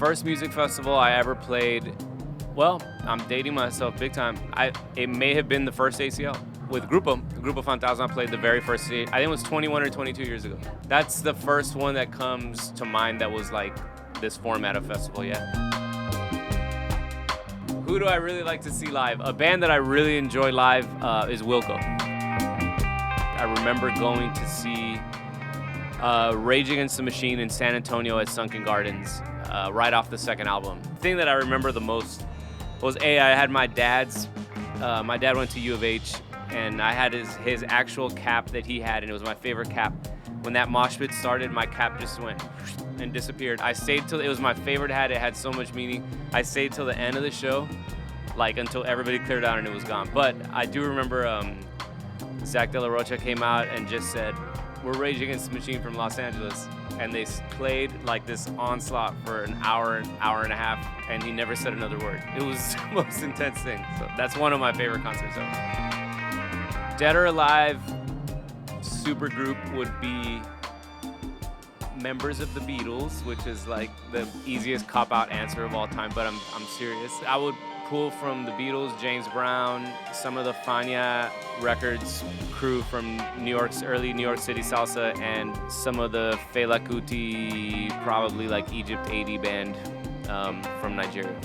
first music festival I ever played, well, I'm dating myself big time. It may have been the first ACL. With Grupo Fantasma, I played the very first, I think it was 21 or 22 years ago. That's the first one that comes to mind that was like this format of festival, yeah. Who do I really like to see live? A band that I really enjoy live is Wilco. I remember going to see Rage Against the Machine in San Antonio at Sunken Gardens right off the second album. The thing that I remember the most was I had my dad went to U of H, and I had his actual cap that he had, and it was my favorite cap. When that mosh pit started, my cap just went and disappeared. I stayed till it was my favorite hat. It had so much meaning. I stayed till the end of the show, like until everybody cleared out and it was gone. But I do remember Zach De La Rocha came out and just said, "We're Rage Against the Machine from Los Angeles." And they played like this onslaught for an hour and a half, and he never said another word. It was the most intense thing. So that's one of my favorite concerts ever. Dead or Alive supergroup would be members of the Beatles, which is like the easiest cop-out answer of all time, but I'm serious. I would pull from the Beatles, James Brown, some of the Fania Records crew from early New York City salsa, and some of the Fela Kuti, probably like Egypt 80 band from Nigeria.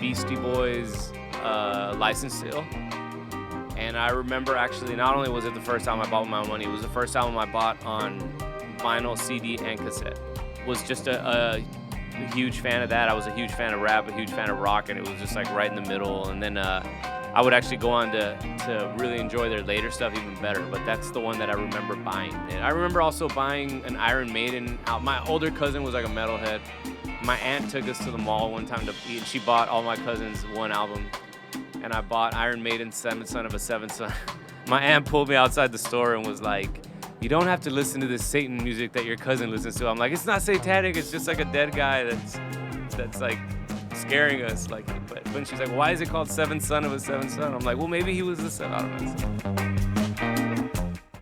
Beastie Boys, License Still. And I remember actually, not only was it the first album I bought with my own money, it was the first album I bought on vinyl, CD, and cassette. Was just a huge fan of that. I was a huge fan of rap, a huge fan of rock, and it was just like right in the middle. And then I would actually go on to really enjoy their later stuff even better, but that's the one that I remember buying. And I remember also buying an Iron Maiden album. My older cousin was like a metalhead. My aunt took us to the mall one time to eat, and she bought all my cousins one album. And I bought Iron Maiden, Seventh Son of a Seventh Son. My aunt pulled me outside the store and was like, "You don't have to listen to this Satan music that your cousin listens to." I'm like, "It's not satanic, it's just like a dead guy that's like scaring us." Like, but when she's like, "Why is it called Seventh Son of a Seventh Son?" I'm like, "Well, maybe he was the son." I don't know.